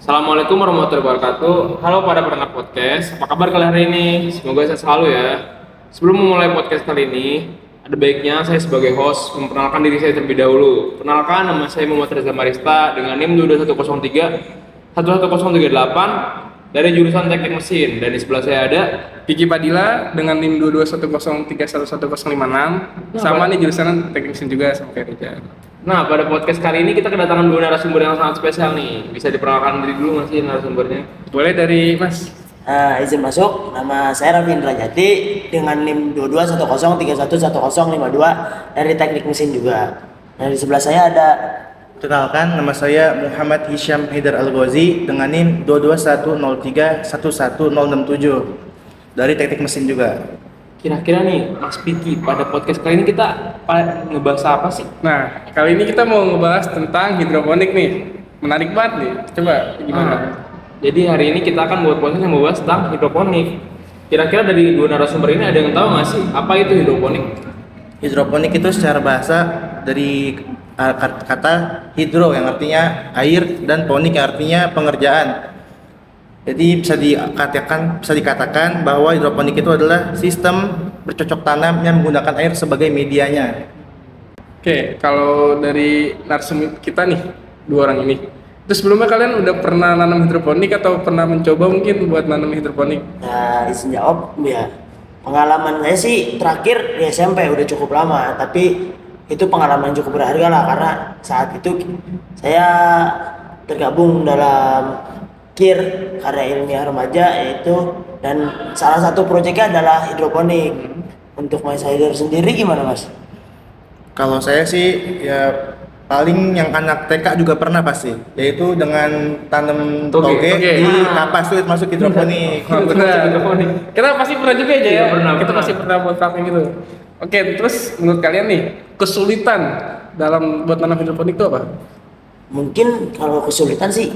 Assalamualaikum warahmatullahi wabarakatuh. Halo para pendengar podcast, apa kabar kalian hari ini? Semoga sehat selalu ya. Sebelum memulai podcast kali ini, ada baiknya saya sebagai host memperkenalkan diri saya terlebih dahulu. Perkenalkan, nama saya Muhammad Reza Marista dengan NIM 22103 11038 dari jurusan Teknik Mesin, dan di sebelah saya ada Kiki Padilla dengan NIM 22103111056 sama nih jurusan teknik mesin juga sama kayak Reza. Nah, pada podcast kali ini kita kedatangan dua narasumber yang sangat spesial nih. Bisa diperkenalkan diri dulu nggak sih narasumbernya? Boleh dari Mas. Izin masuk, nama saya Raffi Indrajati dengan NIM 2210311052 dari Teknik Mesin juga. Nah, di sebelah saya ada Kenalkan, nama saya Muhammad Hisham Haidar Al-Ghazi dengan NIM 22103 11067 dari Teknik Mesin juga. Kira-kira nih, Mas Piki, pada podcast kali ini kita ngebahas apa sih? Nah, kali ini kita mau ngebahas tentang hidroponik nih. Menarik banget nih. Coba gimana? Jadi hari ini kita akan buat podcast yang membahas tentang hidroponik. Kira-kira dari dua narasumber ini ada yang tahu nggak sih apa itu hidroponik? Hidroponik itu secara bahasa dari kata hidro yang artinya air dan ponik yang artinya pengerjaan. Jadi bisa dikatakan bahwa hidroponik itu adalah sistem bercocok tanam yang menggunakan air sebagai medianya. Oke, kalau dari narasumber kita nih, dua orang ini. Terus sebelumnya kalian udah pernah nanam hidroponik atau pernah mencoba mungkin buat nanam hidroponik? izin jawab ya. Pengalaman saya sih terakhir di SMP udah cukup lama, tapi itu pengalaman cukup berharga lah karena saat itu saya tergabung dalam KIR, karya ilmiah remaja, yaitu dan salah satu proyeknya adalah hidroponik. Untuk Mas Haidar sendiri gimana Mas? Kalau saya sih ya paling yang anak TK juga pernah pasti, yaitu dengan tanam toge di kapas itu masuk hidroponik. Benar. Kita pasti pernah juga aja ya. Iya, pernah. Kita pasti pernah buat praktek gitu. Oke, terus menurut kalian nih, kesulitan dalam buat nanam hidroponik itu apa? Mungkin kalau kesulitan sih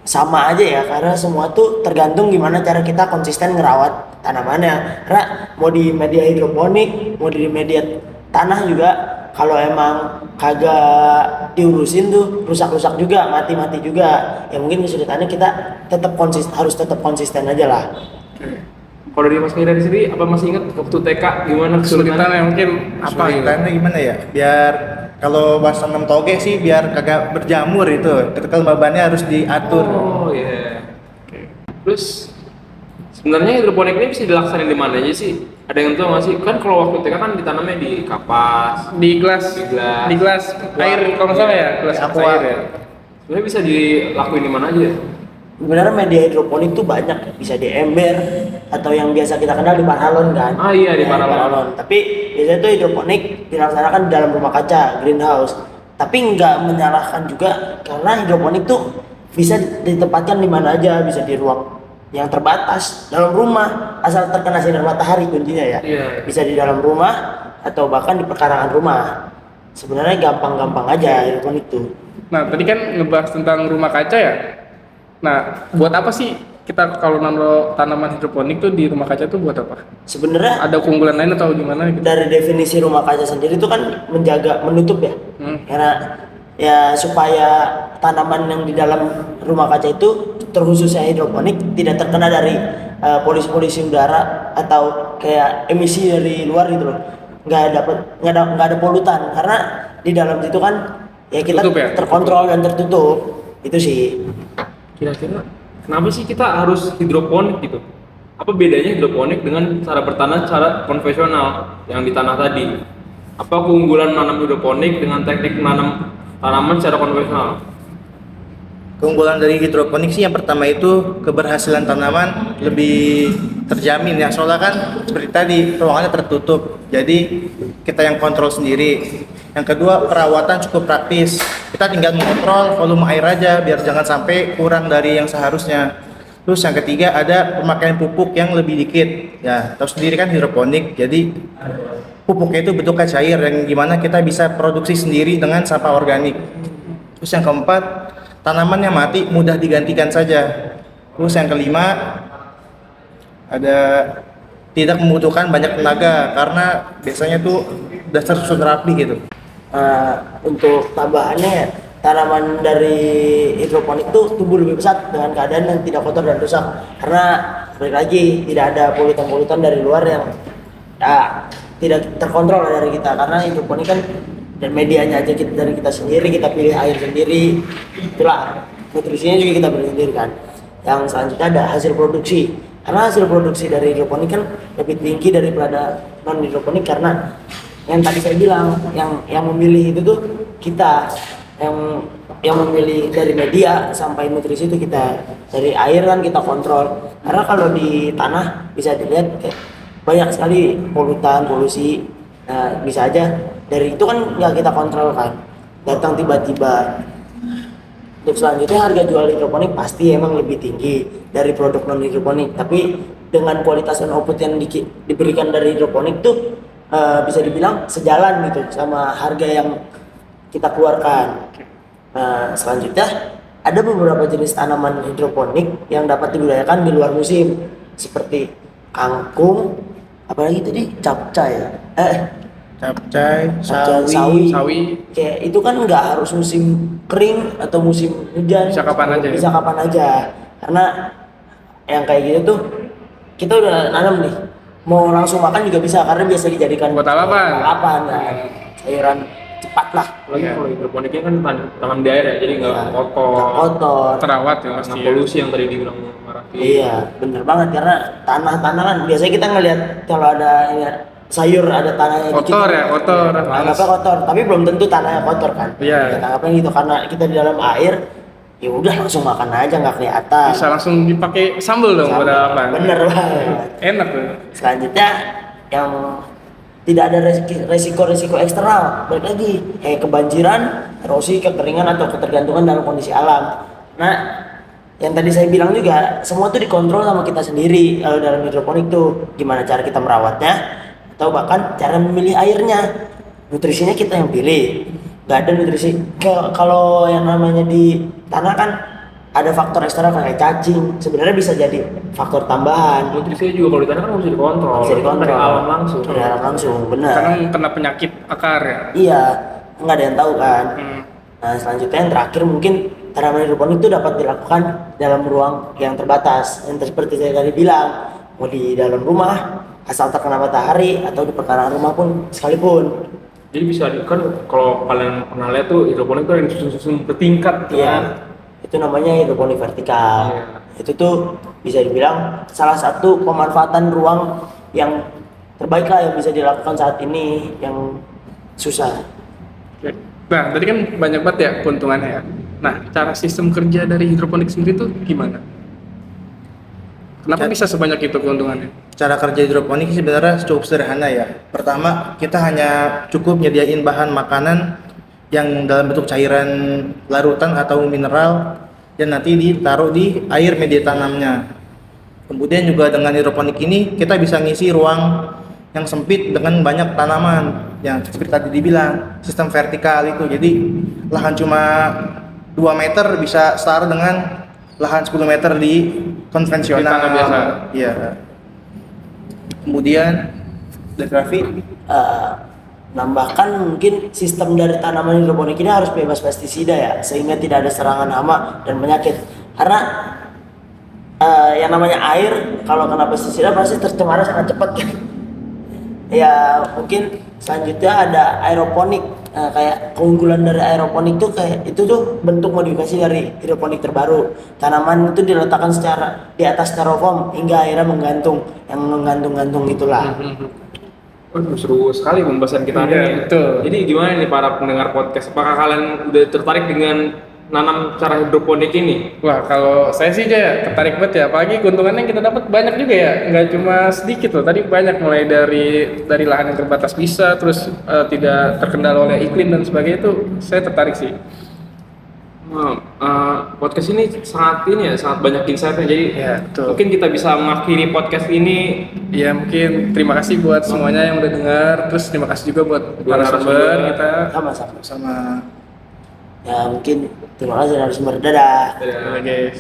sama aja ya, karena semua tuh tergantung gimana cara kita konsisten ngerawat tanamannya. Karena mau di media hidroponik, mau di media tanah juga, kalau emang kagak diurusin tuh rusak-rusak juga, mati-mati juga. Ya mungkin kesulitannya kita harus tetap konsisten aja lah. Kalau dari Mas Haidar sendiri, apa masih ingat waktu TK gimana Kesulitan yang mungkin apa gitu? Kesulitannya gimana ya? Biar kalau bahas tanam toge sih biar kagak berjamur itu, kelembabannya harus diatur. Oh iya. Oke. Terus sebenarnya hidroponik ini bisa dilaksanain di mana aja sih? Ada yang tahu nggak sih? Kan kalau waktu TK kan ditanamnya di kapas, Di gelas air kalau nggak salah ya, gelas Aqua. air ya. sebenarnya bisa dilakuin di mana aja? Sebenarnya media hidroponik tuh banyak, bisa di ember atau yang biasa kita kenal di paralon kan. Ah iya, di Ya, paralon. Tapi biasanya tuh hidroponik dilaksanakan di dalam rumah kaca, greenhouse. Tapi nggak menyalahkan juga karena hidroponik tuh bisa ditempatkan di mana aja, bisa di ruang yang terbatas dalam rumah asal terkena sinar matahari kuncinya ya. Iya. Bisa di dalam rumah atau bahkan di pekarangan rumah. Sebenarnya gampang-gampang aja hidroponik tuh. Nah, tadi kan ngebahas tentang rumah kaca ya. Nah, buat apa sih kita kalau naruh tanaman hidroponik tuh di rumah kaca tuh buat apa? Sebenarnya Ada keunggulan lain atau gimana gitu? dari definisi rumah kaca sendiri itu kan menutup ya. Karena ya supaya tanaman yang di dalam rumah kaca itu terkhususnya hidroponik tidak terkena dari polusi udara atau kayak emisi dari luar gitu loh. Nggak ada polutan karena di dalam situ kan ya kita Tertutup ya? terkontrol dan tertutup. Itu sih. Kira-kira kenapa sih kita harus hidroponik gitu? Apa bedanya hidroponik dengan cara bertanam cara konvensional yang di tanah tadi? Apa keunggulan menanam hidroponik dengan teknik menanam tanaman secara konvensional? Keunggulan dari hidroponik sih yang pertama itu keberhasilan tanaman lebih terjamin ya, soalnya kan seperti tadi ruangannya tertutup, jadi kita yang kontrol sendiri. Yang kedua, perawatan cukup praktis, kita tinggal mengontrol volume air aja biar jangan sampai kurang dari yang seharusnya. Terus yang ketiga ada pemakaian pupuk yang lebih dikit ya, tahu sendiri kan hidroponik, jadi pupuknya itu bentuknya cair yang gimana kita bisa produksi sendiri dengan sampah organik. Terus yang keempat, tanaman yang mati mudah digantikan saja. Terus yang kelima, ada tidak membutuhkan banyak tenaga karena biasanya tuh udah tersusun rapi gitu. Untuk tambahannya ya, tanaman dari hidroponik tuh tumbuh lebih pesat dengan keadaan yang tidak kotor dan rusak. Karena balik lagi tidak ada polutan-polutan dari luar yang tidak terkontrol dari kita. Karena hidroponik kan dan medianya aja dari kita sendiri, kita pilih air sendiri, itulah nutrisinya juga kita pilih sendiri kan. Yang selanjutnya ada hasil produksi. Karena hasil produksi dari hidroponik kan lebih tinggi daripada non hidroponik karena yang tadi saya bilang yang memilih itu tuh kita yang memilih dari media sampai nutrisi itu kita dari air kan kita kontrol. Karena kalau di tanah bisa dilihat kayak banyak sekali polusi. Nah, bisa aja dari itu kan nggak kita kontrol kan, datang tiba-tiba. Untuk selanjutnya harga jual hidroponik pasti emang lebih tinggi dari produk non hidroponik, tapi dengan kualitas dan output yang diberikan dari hidroponik tuh bisa dibilang sejalan gitu sama harga yang kita keluarkan. Nah, selanjutnya ada beberapa jenis tanaman hidroponik yang dapat dibudidayakan di luar musim seperti kangkung, apalagi tadi capcay, sawi. Kayak itu kan nggak harus musim kering atau musim hujan. Bisa kapan aja. Karena yang kayak gitu tuh kita udah nanam nih, mau langsung makan juga bisa karena biasa dijadikan buat lalapan. Nah, sayuran cepat lah. Lagi kalau hidroponiknya kan tanam di air ya, jadi nggak kotor, terawat ya karena polusi yang tadi dibilang Raffi. Iya, bener banget karena tanah kan biasanya kita ngelihat kalau ada sayur ada tanahnya kotor ya, kotor. Anggapnya kotor, tapi belum tentu tanahnya kotor kan. Iya. Kita anggapnya gitu karena kita di dalam air, ya udah langsung makan aja nggak kelihatan. Bisa langsung dipakai sambal dong buat lalapan. Bener banget. Enak tuh. Selanjutnya yang tidak ada resiko eksternal, balik lagi kayak kebanjiran, erosi, kekeringan atau ketergantungan dalam kondisi alam. Nah, yang tadi saya bilang juga semua tuh dikontrol sama kita sendiri. Kalau dalam hidroponik tuh gimana cara kita merawatnya atau bahkan cara memilih airnya, nutrisinya kita yang pilih. Gak ada nutrisi kalau yang namanya di tanah kan ada faktor eksternal kayak cacing, sebenarnya bisa jadi faktor tambahan. Nutrisinya juga kalau di tanah kan bisa dikontrol. Dari alam langsung. Dari alam langsung, benar. Karena kena penyakit akar ya. Iya, nggak ada yang tahu kan. Nah, selanjutnya yang terakhir mungkin tanaman hidroponik itu dapat dilakukan dalam ruang yang terbatas. Yang seperti saya tadi bilang, mau di dalam rumah, asal terkena matahari atau di pekarangan rumah pun sekalipun. Jadi bisa kan kalau kalian pernah lihat tuh hidroponik tuh yang susun bertingkat tuh. Iya. Itu namanya hidroponik vertikal. Iya. Itu tuh bisa dibilang salah satu pemanfaatan ruang yang terbaik lah yang bisa dilakukan saat ini yang susah. Oke. Nah, tadi kan banyak banget ya keuntungannya ya. Nah, cara sistem kerja dari hidroponik sendiri tuh gimana? Kenapa bisa sebanyak itu keuntungannya? Cara kerja hidroponik sebenarnya cukup sederhana ya. Pertama, kita hanya cukup nyediain bahan makanan yang dalam bentuk cairan larutan atau mineral yang nanti ditaruh di air media tanamnya. Kemudian juga dengan hidroponik ini kita bisa ngisi ruang yang sempit dengan banyak tanaman yang seperti tadi dibilang sistem vertikal itu. Jadi lahan cuma 2 meter bisa setara dengan lahan 10 meter di konvensional. Di tanah biasa. Iya. Kemudian dari Raffi Nambahkan mungkin sistem dari tanaman hidroponik ini harus bebas pestisida ya, sehingga tidak ada serangan hama dan penyakit. Karena yang namanya air kalau kena pestisida pasti tercemar sangat cepat kan. Ya mungkin selanjutnya ada aeroponik. Kayak keunggulan dari aeroponik tuh kayak itu tuh bentuk modifikasi dari hidroponik terbaru. Tanaman itu diletakkan secara di atas styrofoam hingga airnya menggantung itulah. Seru sekali pembahasan kita Iya, ini. betul. Jadi gimana nih para pendengar podcast? Apakah kalian udah tertarik dengan nanam cara hidroponik ini? Wah, kalau saya sih ya tertarik banget ya. Apalagi keuntungannya yang kita dapat banyak juga ya. Nggak cuma sedikit loh. Tadi banyak mulai dari lahan yang terbatas bisa, terus tidak terkendala oleh iklim dan sebagainya itu saya tertarik sih. Podcast ini sangat banyak insight-nya. Jadi Ya, betul. mungkin kita bisa mengakhiri podcast ini. Ya mungkin terima kasih buat semuanya yang udah dengar. Terus terima kasih juga buat narasumber narasumber. kita. Sama-sama. Ya mungkin terima kasih narasumber. Dadah. Oke guys.